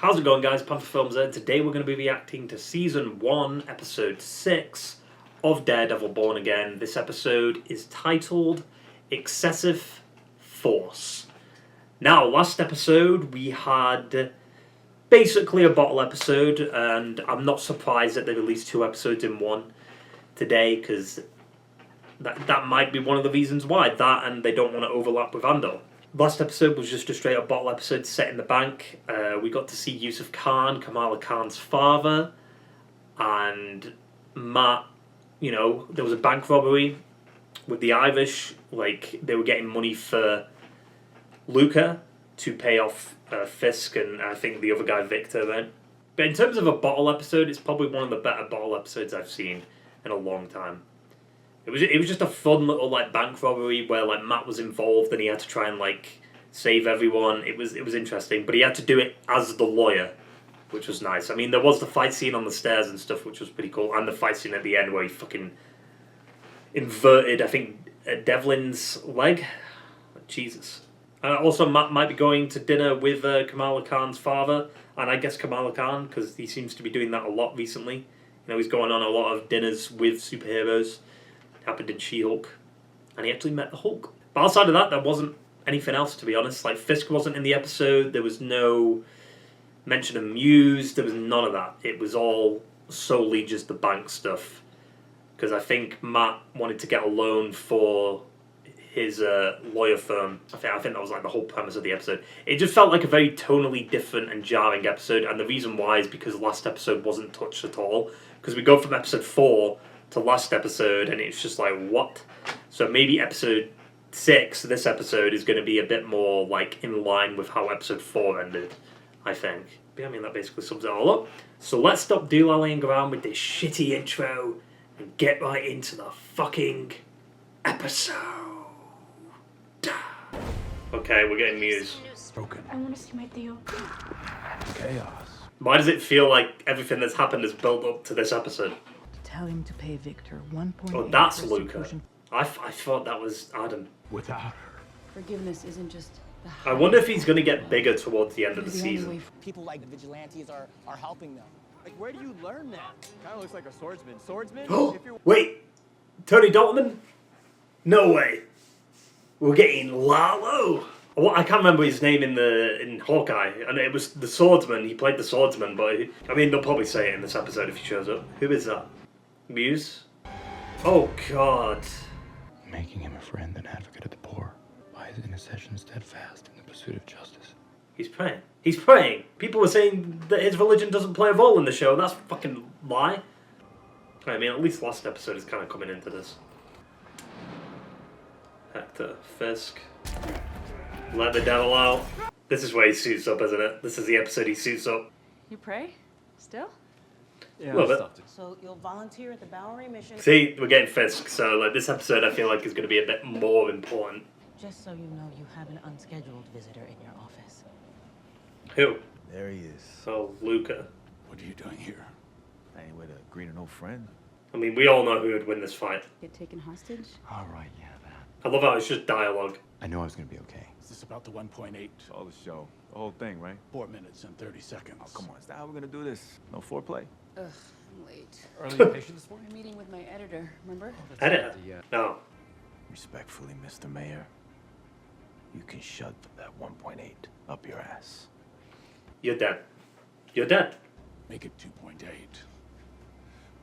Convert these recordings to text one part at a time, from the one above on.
How's it going, guys? Panther Films here. Today we're going to be reacting to Season 1, Episode 6 of Daredevil Born Again. This episode is titled Excessive Force. Now, last episode we had basically a bottle episode, and I'm not surprised that they released 2 episodes in one today, because that might be one of the reasons why. That, and they don't want to overlap with Andor. Last episode was just a straight up bottle episode set in the bank. We got to see Yusuf Khan, Kamala Khan's father, and Matt. You know, there was a bank robbery with the Irish. Like, they were getting money for Luca to pay off Fisk and I think the other guy Victor then. But in terms of a bottle episode, it's probably one of the better bottle episodes I've seen in a long time. It was just a fun little like bank robbery where like Matt was involved and he had to try and like save everyone. It was interesting, but he had to do it as the lawyer, which was nice. I mean, there was the fight scene on the stairs and stuff, which was pretty cool, and the fight scene at the end where he fucking inverted, I think, Devlin's leg. Jesus. Also, Matt might be going to dinner with Kamala Khan's father, and I guess Kamala Khan, because he seems to be doing that a lot recently. You know, he's going on a lot of dinners with superheroes. Happened in She-Hulk, and he actually met the Hulk. But outside of that, there wasn't anything else, to be honest. Like, Fisk wasn't in the episode, there was no mention of Muse, there was none of that. It was all solely just the bank stuff. Because I think Matt wanted to get a loan for his lawyer firm. I think that was like the whole premise of the episode. It just felt like a very tonally different and jarring episode, and the reason why is because last episode wasn't touched at all. Because we go from episode 4 to last episode, and it's just like, what? So maybe episode 6, this episode, is going to be a bit more like in line with how episode 4 ended, I think. But I mean, that basically sums it all up. So let's stop doolalleying around with this shitty intro and get right into the fucking episode. Okay, we're getting Muse. Broken. I want to see my Theo. Chaos. Why does it feel like everything that's happened is built up to this episode? Tell him to pay Victor 1.8. Oh, that's for Luca. seclusion. I thought that was Adam. Without her. Forgiveness isn't just the I wonder if he's going to get bigger towards the end of the season. People like the vigilantes are helping them. Like, where do you learn that? Kind of looks like a swordsman. Swordsman? Oh, wait! Tony Dalton? No way. We're getting Lalo. Well, I can't remember his name in Hawkeye, and it was the swordsman. He played the swordsman, but I mean, they'll probably say it in this episode if he shows up. Who is that? Muse? Oh God. Making him a friend and advocate of the poor. By his intercession steadfast in the pursuit of justice. He's praying. He's praying. People were saying that his religion doesn't play a role in the show. That's a fucking lie. I mean, at least last episode is kind of coming into this. Hector, Fisk. Let the devil out. This is where he suits up, isn't it? This is the episode he suits up. You pray? Still? Yeah, a little bit. So you'll volunteer at the Bowery mission? See, we're getting Fisk, so like this episode I feel like is going to be a bit more important. Just so you know, you have an unscheduled visitor in your office. Who? There he is. Oh, Luca. What are you doing here? Any way to greet an old friend? I mean, we all know who would win this fight. Get taken hostage? All right, yeah, that. I love how it's just dialogue. I knew I was gonna be okay. Is this about the 1.8? It's all the show. The whole thing, right? 4 minutes and 30 seconds. Oh, come on. Is that how we're gonna do this? No foreplay? Ugh, I'm late. Early patient this morning? I'm meeting with my editor, remember? Editor? No. Respectfully, Mr. Mayor, you can shut that 1.8 up your ass. You're dead. You're dead. Make it 2.8.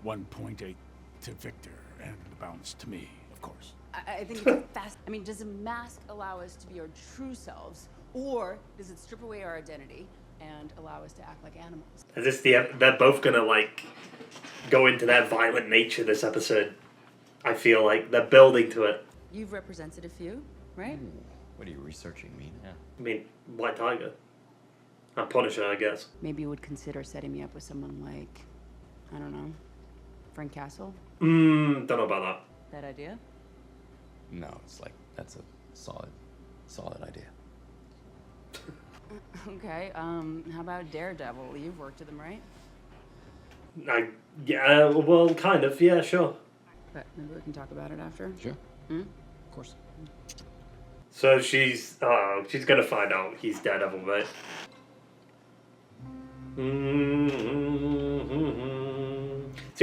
1.8 to Victor, and the balance to me, of course. I think it's fast. I mean, does a mask allow us to be our true selves, or does it strip away our identity and allow us to act like animals? Is this they're both gonna like go into their violent nature this episode. I feel like they're building to it. You've represented a few, right? What are you researching me? Yeah. I mean, White Tiger. And Punisher, I guess. Maybe you would consider setting me up with someone like, I don't know, Frank Castle? Don't know about that. That idea? No, it's like, that's a solid idea. Okay, how about Daredevil? You've worked with him, right? Yeah, well, kind of, yeah, sure. But maybe we can talk about it after. Sure. Hmm? Of course. So she's gonna find out he's Daredevil, right? See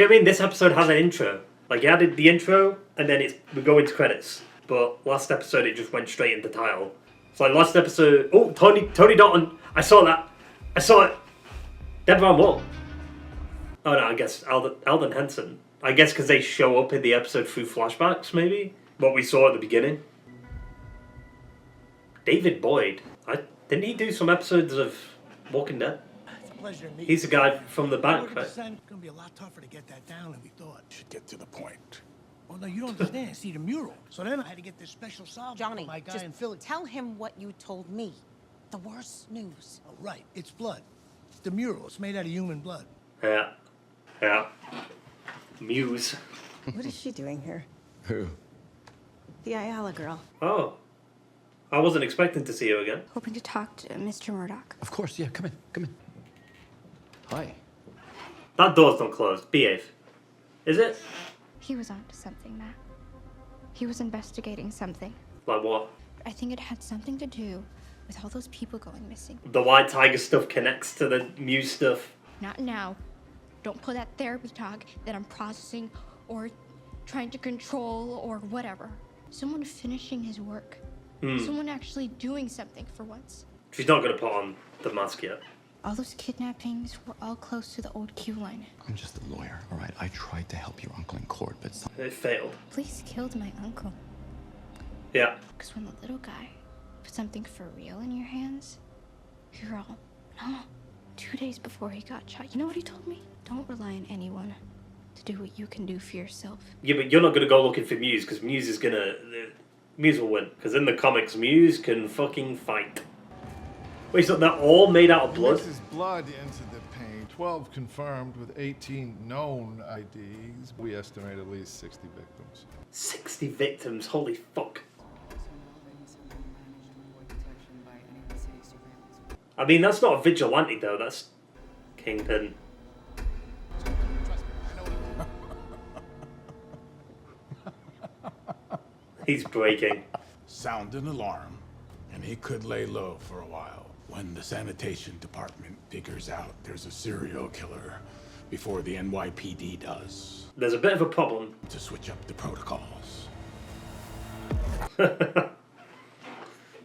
what I mean? This episode has an intro. Like, you added the intro, and then we go into credits. But last episode, it just went straight into title. It's like last episode... Oh, Tony Dalton. I saw that. I saw it. Dead Van Wall. Oh, no, I guess Alden Henson. I guess because they show up in the episode through flashbacks, maybe? What we saw at the beginning. David Boyd. Didn't he do some episodes of Walking Dead? It's a pleasure to meet you. He's the guy from the back, right? It's going to be a lot tougher to get that down than we thought. Should get to the point. Oh, no, you don't understand. See, the mural. So then I had to get this special solve Johnny, from my guy just in Philly. tell him what you told me. The worst news. Oh, right. It's blood. It's the mural. It's made out of human blood. Yeah. Yeah. Muse. What is she doing here? Who? The Ayala girl. Oh. I wasn't expecting to see you again. Hoping to talk to Mr. Murdoch. Of course, yeah, come in. Hi. That door's not closed. Behave. Is it? He was onto something, Matt. He was investigating something. Like what? I think it had something to do with all those people going missing. The White Tiger stuff connects to the Muse stuff. Not now. Don't pull that therapy talk that I'm processing or trying to control or whatever. Someone finishing his work. Someone actually doing something for once. She's not going to put on the mask yet. All those kidnappings were all close to the old queue line. I'm just a lawyer, all right? I tried to help your uncle in court, but It failed. Police killed my uncle. Yeah. Because when the little guy put something for real in your hands, you're all, no. 2 days before he got shot, you know what he told me? Don't rely on anyone to do what you can do for yourself. Yeah, but you're not going to go looking for Muse, because Muse is going to... Muse will win. Because in the comics, Muse can fucking fight. Wait, so they're all made out of blood? Mixes blood into the paint. 12 confirmed with 18 known IDs. We estimate at least 60 victims. 60 victims, holy fuck. I mean, that's not a vigilante though, that's Kingpin. He's breaking. Sound an alarm, and he could lay low for a while. When the sanitation department figures out there's a serial killer before the NYPD does. There's a bit of a problem. To switch up the protocols.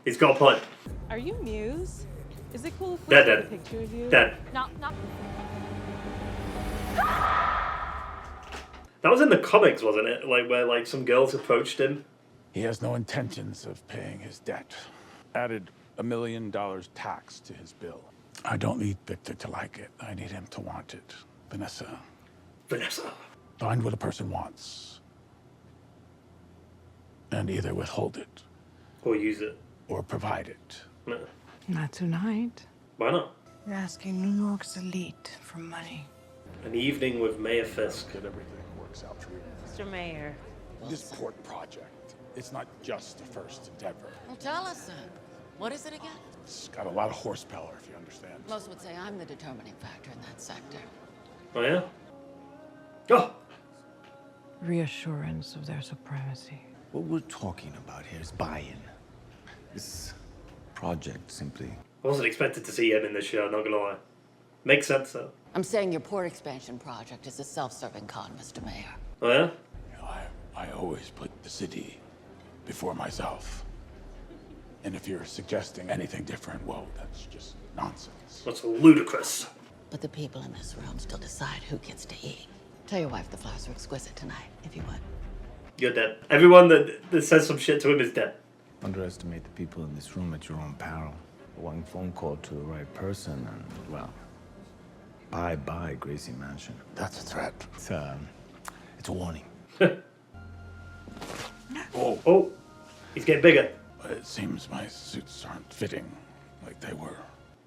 He's got a point. Are you Muse? Is it cool if we Dead, take a dead. picture of you? Dead. Not. That was in the comics, wasn't it? Like, where, like, some girls approached him. He has no intentions of paying his debt. Added $1 million tax to his bill. I don't need Victor to like it. I need him to want it. Vanessa, find what a person wants. And either withhold it. Or use it. Or provide it. No. Not tonight. Why not? You're asking New York's elite for money. An evening with Mayor Fisk. That everything works out for you. Mr. Mayor. This port project, it's not just a first endeavor. Well, tell us then. What is it again? It's got a lot of horsepower, if you understand. Most would say I'm the determining factor in that sector. Oh, yeah? Oh! Reassurance of their supremacy. What we're talking about here is buy-in. This project simply... I wasn't expected to see him in this show, not gonna lie. Makes sense, though. I'm saying your port expansion project is a self-serving con, Mr. Mayor. Oh, yeah? You know, I always put the city before myself. And if you're suggesting anything different, well, that's just nonsense. That's ludicrous. But the people in this room still decide who gets to eat. Tell your wife the flowers are exquisite tonight, if you would. You're dead. Everyone that says some shit to him is dead. Underestimate the people in this room at your own peril. One phone call to the right person and, well, bye-bye Gracie Mansion. That's a threat. It's a warning. Oh, he's getting bigger. It seems my suits aren't fitting like they were.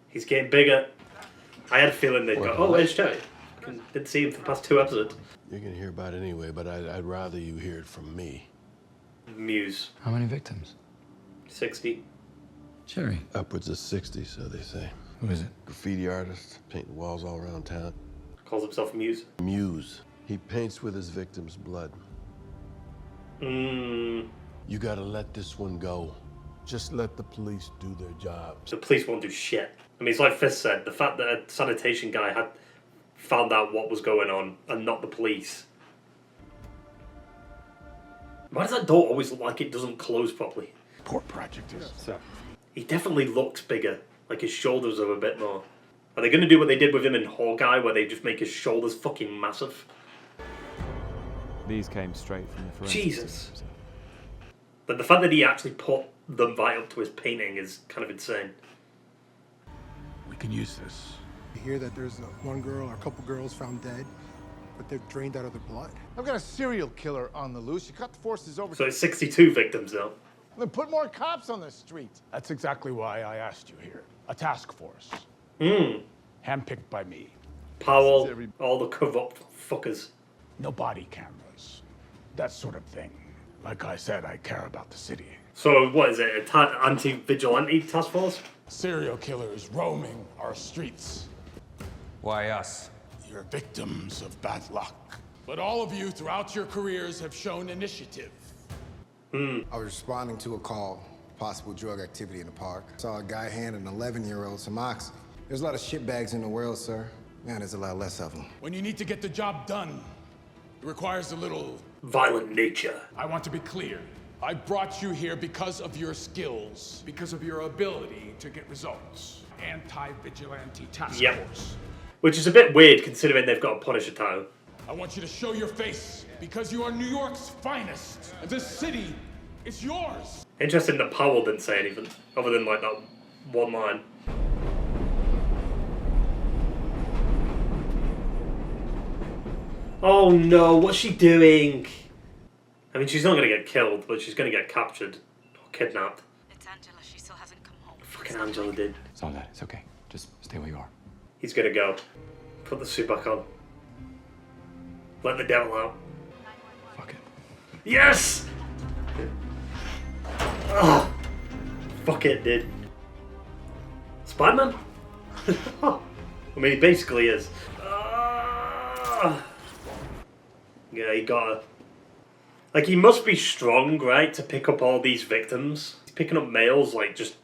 He's getting bigger. I had a feeling they'd go, oh, where's Cherry? Didn't see him for the past 2 episodes. You're gonna hear about it anyway, but I'd rather you hear it from me. Muse. How many victims? 60. Cherry. Upwards of 60, so they say. Who is it? Graffiti artist, painting walls all around town. Calls himself Muse. Muse. He paints with his victims' blood. You gotta let this one go. Just let the police do their jobs. The police won't do shit. I mean, it's like Fisk said, the fact that a sanitation guy had found out what was going on and not the police. Why does that door always look like it doesn't close properly? Poor project is. So. He definitely looks bigger. Like his shoulders are a bit more. Are they going to do what they did with him in Hawkeye, where they just make his shoulders fucking massive? These came straight from the forensics. Jesus. But the fact that he actually put them right up to his painting is kind of insane. We can use this. You hear that there's one girl or a couple girls found dead, but they're drained out of their blood. I've got a serial killer on the loose. You cut the forces over. So it's 62 victims now. Then put more cops on the street. That's exactly why I asked you here. A task force. Handpicked by me. Powell, all the corrupt fuckers. No body cameras. That sort of thing. Like I said, I care about the city. So what is it, anti-vigilante task force? Serial killers roaming our streets. Why us? You're victims of bad luck. But all of you throughout your careers have shown initiative. I was responding to a call, possible drug activity in the park. Saw a guy hand an 11-year-old some oxy. There's a lot of shitbags in the world, sir. Man, there's a lot less of them. When you need to get the job done, it requires a little... violent nature. I want to be clear. I brought you here because of your skills, because of your ability to get results. Anti-vigilante task force. Which is a bit weird considering they've got a Punisher title. I want you to show your face because you are New York's finest. And this city is yours. Interesting that Powell didn't say anything other than like that one line. Oh no, what's she doing? I mean, she's not going to get killed, but she's going to get captured or kidnapped. It's Angela. She still hasn't come home. Fucking Angela did. It's all that. It's okay. Just stay where you are. He's going to go. Put the suit back on. Let the devil out. Fuck it. Yes! Oh, fuck it, dude. Spider-Man? I mean, he basically is. Yeah, he got her. Like, he must be strong, right, to pick up all these victims. He's picking up males, like, just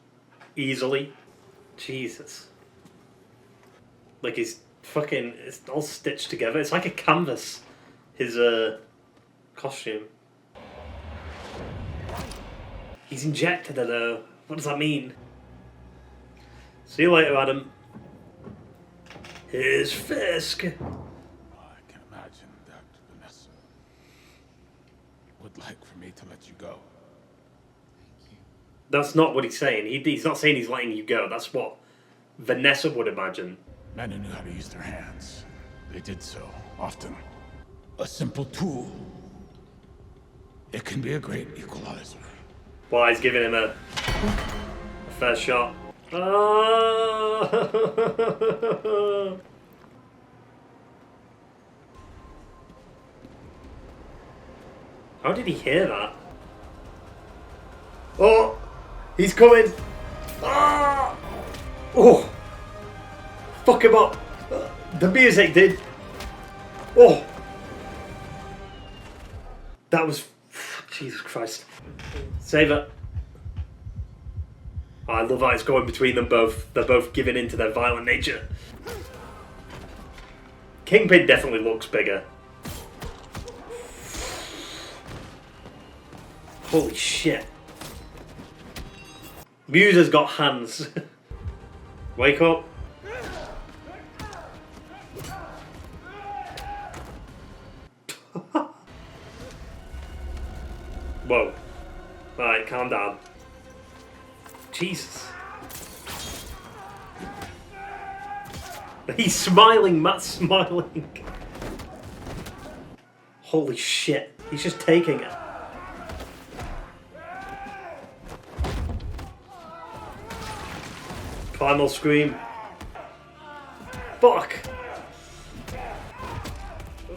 easily. Jesus. Like, he's fucking... it's all stitched together. It's like a canvas. His, costume. He's injected her. What does that mean? See you later, Adam. Here's Fisk. I can imagine that Vanessa would like for me to let you go. That's not what he's saying. He's not saying he's letting you go. That's what Vanessa would imagine. Men who knew how to use their hands. They did so, often. A simple tool. It can be a great equalizer. Well, he's giving him a fair shot. How did he hear that? Oh! He's coming! Ah! Oh! Fuck him up! The music did! Oh! That was... Jesus Christ. Save it. Oh, I love how it's going between them both. They're both giving in to their violent nature. Kingpin definitely looks bigger. Holy shit. Muse has got hands. Wake up. Whoa. Alright, calm down. Jesus. He's smiling, Matt's smiling. Holy shit. He's just taking it. Primal scream. Fuck.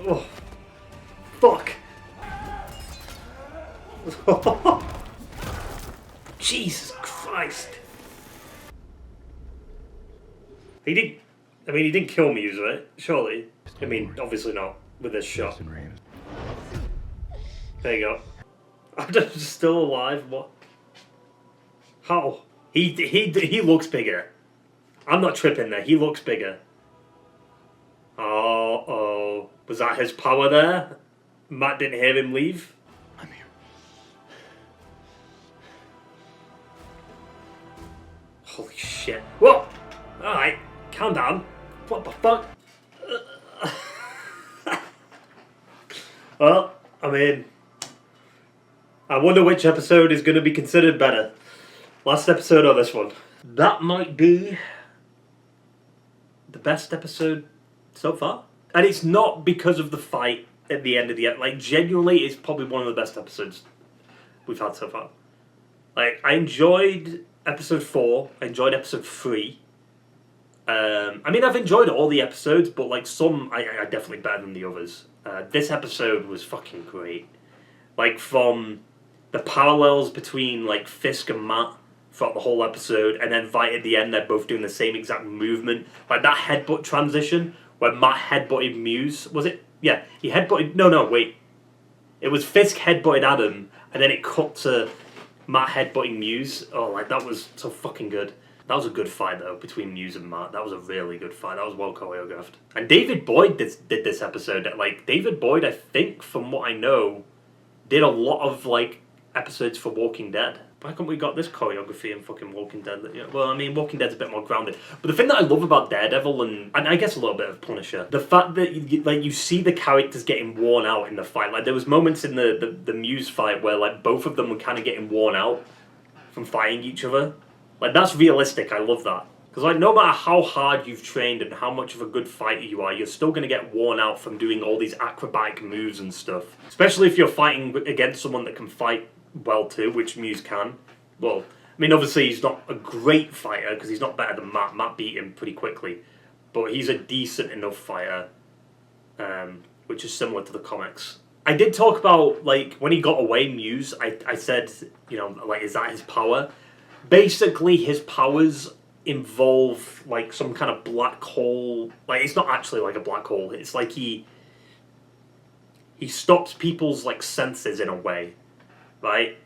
Oh. Fuck. Jesus Christ. He didn't kill Muse, right? Surely. I mean, obviously not with this shot. There you go. I'm just still alive. What? How? He looks bigger. I'm not tripping there. He looks bigger. Oh. Was that his power there? Matt didn't hear him leave? I'm here. Holy shit. Whoa! Alright, calm down. What the fuck? Well, I mean, I wonder which episode is going to be considered better. Last episode or this one? That might be the best episode so far. And it's not because of the fight at the end of the... Like, genuinely, it's probably one of the best episodes we've had so far. Like, I enjoyed episode 4. I enjoyed episode 3. I mean, I've enjoyed all the episodes, but, like, some I definitely better than the others. This episode was fucking great. Like, from the parallels between, like, Fisk and Matt throughout the whole episode, and then right at the end, they're both doing the same exact movement. Like, that headbutt transition, where Matt headbutted Muse. Was it? Yeah, he headbutted... No, wait. It was Fisk headbutted Adam, and then it cut to Matt headbutting Muse. Oh, like, that was so fucking good. That was a good fight, though, between Muse and Matt. That was a really good fight. That was well choreographed. And David Boyd did this episode. Like, David Boyd, I think, from what I know, did a lot of, like, episodes for Walking Dead. Why can't we got this choreography in fucking Walking Dead? Well, I mean, Walking Dead's a bit more grounded. But the thing that I love about Daredevil, and I guess a little bit of Punisher, the fact that you see the characters getting worn out in the fight. Like, there was moments in the Muse fight where, like, both of them were kind of getting worn out from fighting each other. Like, that's realistic. I love that. Because, like, no matter how hard you've trained and how much of a good fighter you are, you're still going to get worn out from doing all these acrobatic moves and stuff. Especially if you're fighting against someone that can fight well too, which Muse can. Well, I mean, obviously he's not a great fighter because he's not better than Matt. Matt beat him pretty quickly. But he's a decent enough fighter, which is similar to the comics. I did talk about, like, when he got away, Muse, I said, you know, like, is that his power? Basically, his powers involve, like, some kind of black hole. Like, it's not actually like a black hole. It's like he stops people's, like, senses in a way, right?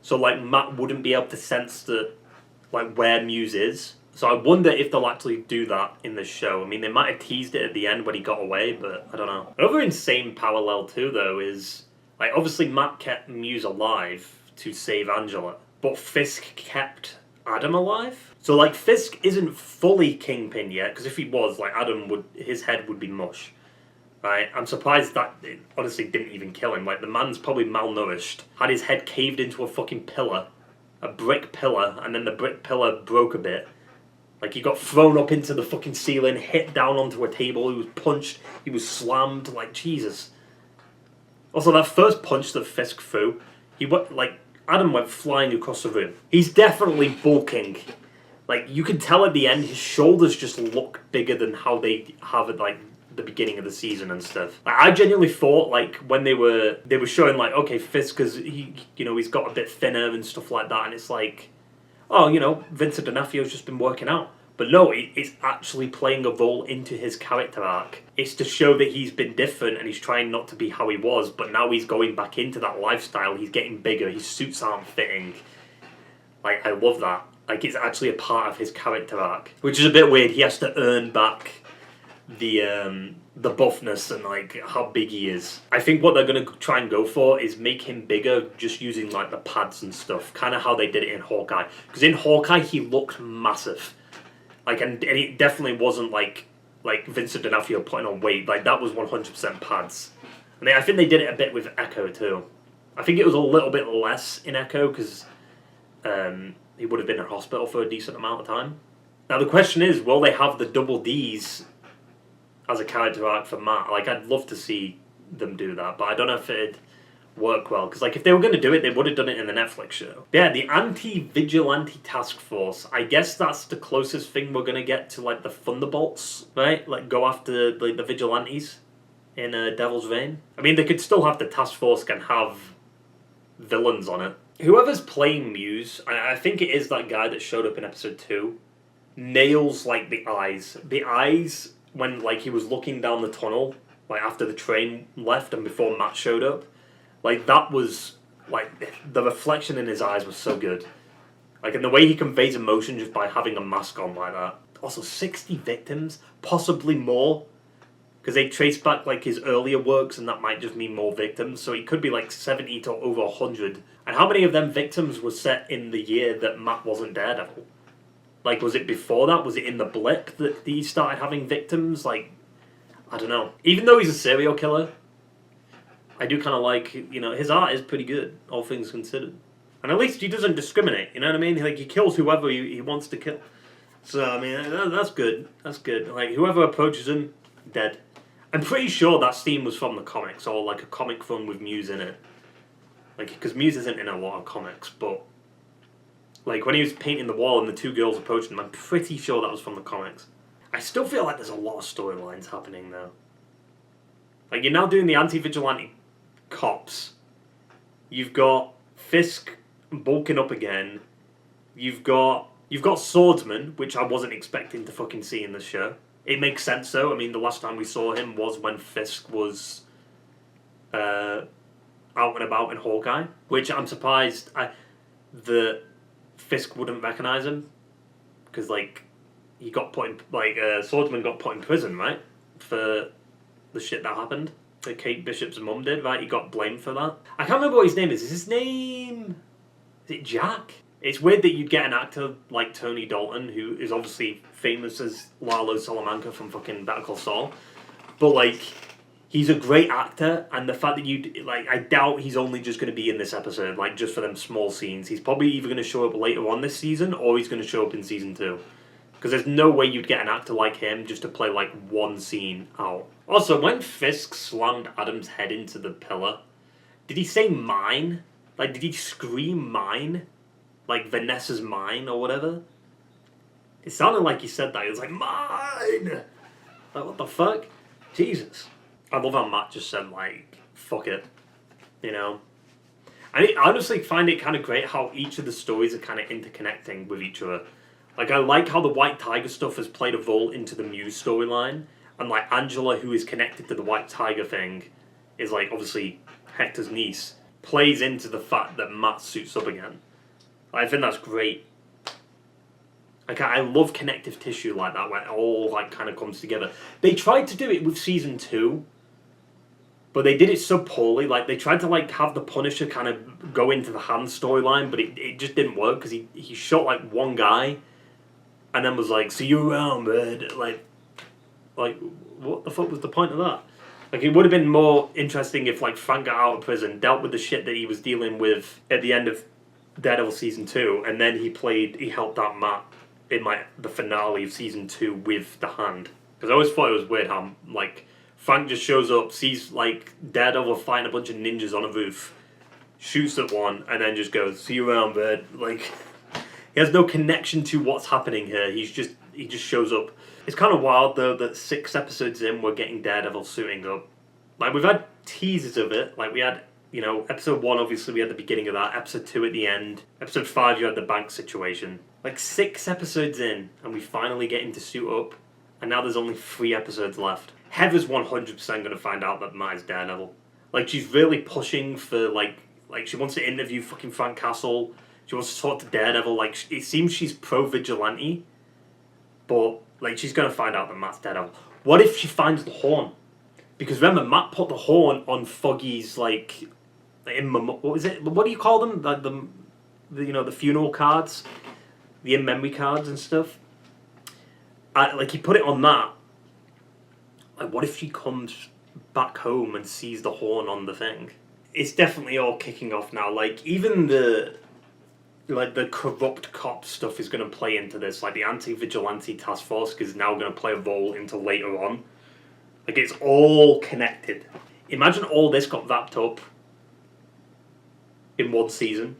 So, like, Matt wouldn't be able to sense like, where Muse is. So I wonder if they'll actually do that in the show. I mean, they might have teased it at the end when he got away, but I don't know. Another insane parallel, too, though, is, like, obviously Matt kept Muse alive to save Angela. But Fisk kept Adam alive? So, like, Fisk isn't fully Kingpin yet, because if he was, like, his head would be mush. Right? I'm surprised that it honestly didn't even kill him. Like, the man's probably malnourished, had his head caved into a fucking pillar, a brick pillar, and then the brick pillar broke a bit. Like, he got thrown up into the fucking ceiling, hit down onto a table, he was punched, he was slammed, like, Jesus. Also, that first punch that Fisk threw, Adam went flying across the room. He's definitely bulking. Like, you can tell at the end, his shoulders just look bigger than how they have at, like, the beginning of the season and stuff. Like, I genuinely thought, like, when they were showing, like, okay, Fisk, because he's got a bit thinner and stuff like that, and it's like, oh, Vincent D'Onofrio's just been working out. But no, it's actually playing a role into his character arc. It's to show that he's been different and he's trying not to be how he was, but now he's going back into that lifestyle. He's getting bigger. His suits aren't fitting. Like, I love that. Like, it's actually a part of his character arc. Which is a bit weird. He has to earn back the buffness and, like, how big he is. I think what they're going to try and go for is make him bigger just using, like, the pads and stuff. Kind of how they did it in Hawkeye. Because in Hawkeye, he looked massive. Like, and it definitely wasn't like Vincent D'Onofrio putting on weight. Like, that was 100% pads. And I think they did it a bit with Echo too. I think it was a little bit less in Echo because he would have been in hospital for a decent amount of time. Now the question is, will they have the double Ds as a character arc for Matt? Like, I'd love to see them do that, but I don't know if it'd work well, because, like, if they were going to do it, they would have done it in the Netflix show. Yeah, the anti-vigilante task force. I guess that's the closest thing we're going to get to, like, the Thunderbolts, right? Like, go after, like, the vigilantes in Devil's Reign. I mean, they could still have the task force and have villains on it. Whoever's playing Muse, I think it is that guy that showed up in episode 2, nails, like, the eyes. The eyes, when, like, he was looking down the tunnel, like, after the train left and before Matt showed up, like, that was, like, the reflection in his eyes was so good. Like, and the way he conveys emotion just by having a mask on like that. Also, 60 victims, possibly more. Because they trace back, like, his earlier works, and that might just mean more victims. So it could be, like, 70 to over 100. And how many of them victims were set in the year that Matt wasn't Daredevil? Like, was it before that? Was it in the blip that he started having victims? Like, I don't know. Even though he's a serial killer, I do kind of like, you know, his art is pretty good, all things considered. And at least he doesn't discriminate, you know what I mean? Like, he kills whoever he wants to kill. So, I mean, that's good. That's good. Like, whoever approaches him, dead. I'm pretty sure that scene was from the comics, or like a comic run with Muse in it. Like, because Muse isn't in a lot of comics, but like when he was painting the wall and the two girls approached him, I'm pretty sure that was from the comics. I still feel like there's a lot of storylines happening though. Like, you're now doing the anti-vigilante cops. You've got Fisk bulking up again. You've got Swordsman, which I wasn't expecting to fucking see in the show. It makes sense though. I mean, the last time we saw him was when Fisk was out and about in Hawkeye, which I'm surprised that Fisk wouldn't recognize him, because like he got put in, like Swordsman got put in prison, right, for the shit that happened that Kate Bishop's mum did, right? He got blamed for that. I can't remember what his name is. Is his name? Is it Jack? It's weird that you'd get an actor like Tony Dalton, who is obviously famous as Lalo Salamanca from fucking Better Call Saul, but like, he's a great actor, and the fact that I doubt he's only just going to be in this episode, like, just for them small scenes. He's probably either going to show up later on this season, or he's going to show up in season 2. Because there's no way you'd get an actor like him just to play, like, one scene out. Also, when Fisk slammed Adam's head into the pillar, did he say mine? Like, did he scream mine? Like, Vanessa's mine, or whatever? It sounded like he said that. He was like, mine! Like, what the fuck? Jesus. I love how Matt just said, like, fuck it. You know? I honestly find it kind of great how each of the stories are kind of interconnecting with each other. Like, I like how the White Tiger stuff has played a role into the Muse storyline. And, like, Angela, who is connected to the White Tiger thing, is, like, obviously Hector's niece, plays into the fact that Matt suits up again. I think that's great. Like, I love connective tissue like that, where it all, like, kind of comes together. They tried to do it with season 2, but they did it so poorly. Like, they tried to, like, have the Punisher kind of go into the Hand storyline, but it just didn't work, because he shot, like, one guy, and then was like, see you around, man. Like, what the fuck was the point of that? Like, it would have been more interesting if, like, Frank got out of prison, dealt with the shit that he was dealing with at the end of Daredevil season 2, and then he helped out Matt in, like, the finale of season 2 with the Hand. Because I always thought it was weird how, like, Frank just shows up, sees, like, Daredevil fighting a bunch of ninjas on a roof, shoots at one, and then just goes, see you around, bird. Like, he has no connection to what's happening here. He just shows up. It's kind of wild, though, that 6 episodes in, we're getting Daredevil suiting up. Like, we've had teasers of it. Like, we had, you know, episode 1, obviously, we had the beginning of that. Episode 2 at the end. Episode 5, you had the bank situation. Like, 6 episodes in, and we finally get him to suit up, and now there's only 3 episodes left. Heather's 100% going to find out that Matt is Daredevil. Like, she's really pushing for, like, she wants to interview fucking Frank Castle. She wants to talk to Daredevil. Like, it seems she's pro-vigilante, but, like, she's going to find out that Matt's Daredevil. What if she finds the horn? Because remember, Matt put the horn on Foggy's, like, what was it? What do you call them? Like, the you know, the funeral cards? The in-memory cards and stuff? Like, he put it on that. Like, what if she comes back home and sees the horn on the thing? It's definitely all kicking off now. Like, even the corrupt cop stuff is going to play into this. Like, the anti-vigilante task force is now going to play a role into later on. Like, it's all connected. Imagine all this got wrapped up in one season.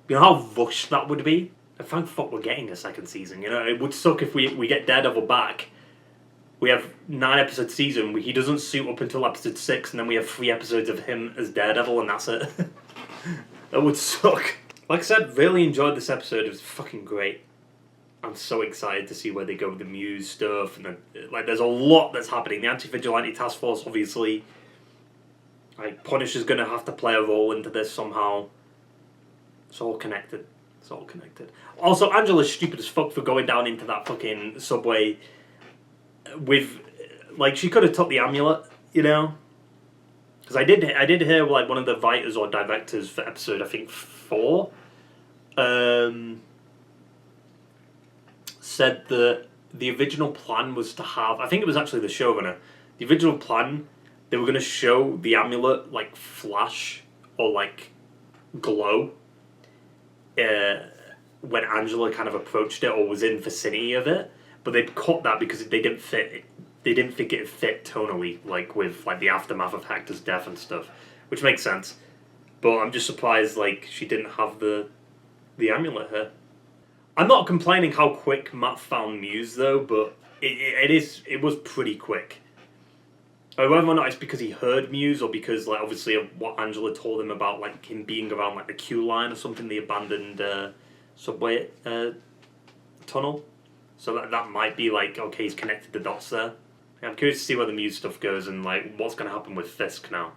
You know how rushed that would be? And thank fuck we're getting a second season. You know, it would suck if we get Daredevil back. We have 9-episode season. He doesn't suit up until episode 6, and then we have 3 episodes of him as Daredevil, and that's it. That would suck. Like I said, really enjoyed this episode. It was fucking great. I'm so excited to see where they go with the Muse stuff, and like, there's a lot that's happening. The Anti-Vigilante Task Force, obviously. Like, Punisher's gonna have to play a role into this somehow. It's all connected. It's all connected. Also, Angela's stupid as fuck for going down into that fucking subway with, like, she could have took the amulet, you know? Because I did hear, like, one of the writers or directors for episode, I think, 4, said that the original plan was to have, I think it was actually the showrunner, the original plan, they were going to show the amulet, like, flash or, like, glow when Angela kind of approached it or was in vicinity of it, but they cut that because they didn't fit. They didn't think it fit tonally, like with like the aftermath of Hector's death and stuff, which makes sense. But I'm just surprised like she didn't have the amulet here. I'm not complaining how quick Matt found Muse though, but it was pretty quick. Whether or not it's because he heard Muse or because, like, obviously of what Angela told him about, like, him being around, like, the Q line or something, the abandoned subway tunnel. So that might be, like, okay, he's connected the dots there. I'm curious to see where the Muse stuff goes and, like, what's going to happen with Fisk now.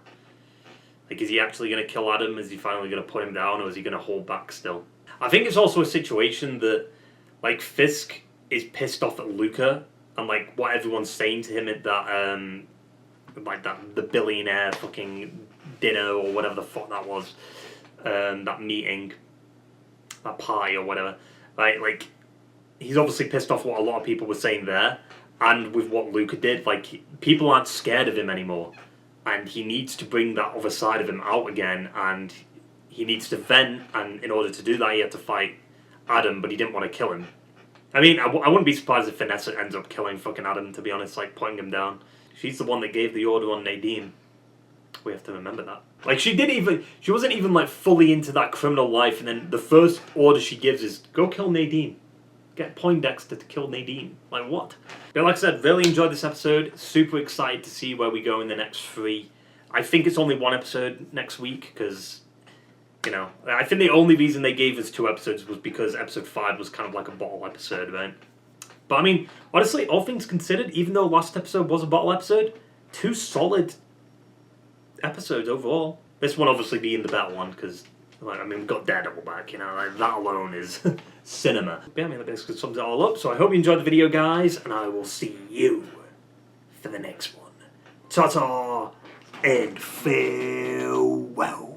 Like, is he actually going to kill Adam? Is he finally going to put him down? Or is he going to hold back still? I think it's also a situation that, like, Fisk is pissed off at Luca and, like, what everyone's saying to him at that, like the billionaire fucking dinner or whatever the fuck that was, that meeting, that party or whatever. Like he's obviously pissed off what a lot of people were saying there, and with what Luca did. Like people aren't scared of him anymore, and he needs to bring that other side of him out again, and he needs to vent. And in order to do that, he had to fight Adam, but he didn't want to kill him. I mean, I wouldn't be surprised if Vanessa ends up killing fucking Adam, to be honest, like putting him down. She's the one that gave the order on Nadine. We have to remember that. Like, she wasn't even, like, fully into that criminal life, and then the first order she gives is, go kill Nadine. Get Poindexter to kill Nadine. Like, what? But like I said, really enjoyed this episode. Super excited to see where we go in the next 3. I think it's only 1 episode next week, because, you know, I think the only reason they gave us 2 episodes was because episode 5 was kind of like a bottle episode, right? But I mean, honestly, all things considered, even though last episode was a bottle episode, 2 solid episodes overall. This one obviously being the better one, because, like, I mean, we've got Daredevil back, you know, like, that alone is cinema. But yeah, I mean, that basically sums it all up. So I hope you enjoyed the video, guys, and I will see you for the next one. Ta-ta, and farewell.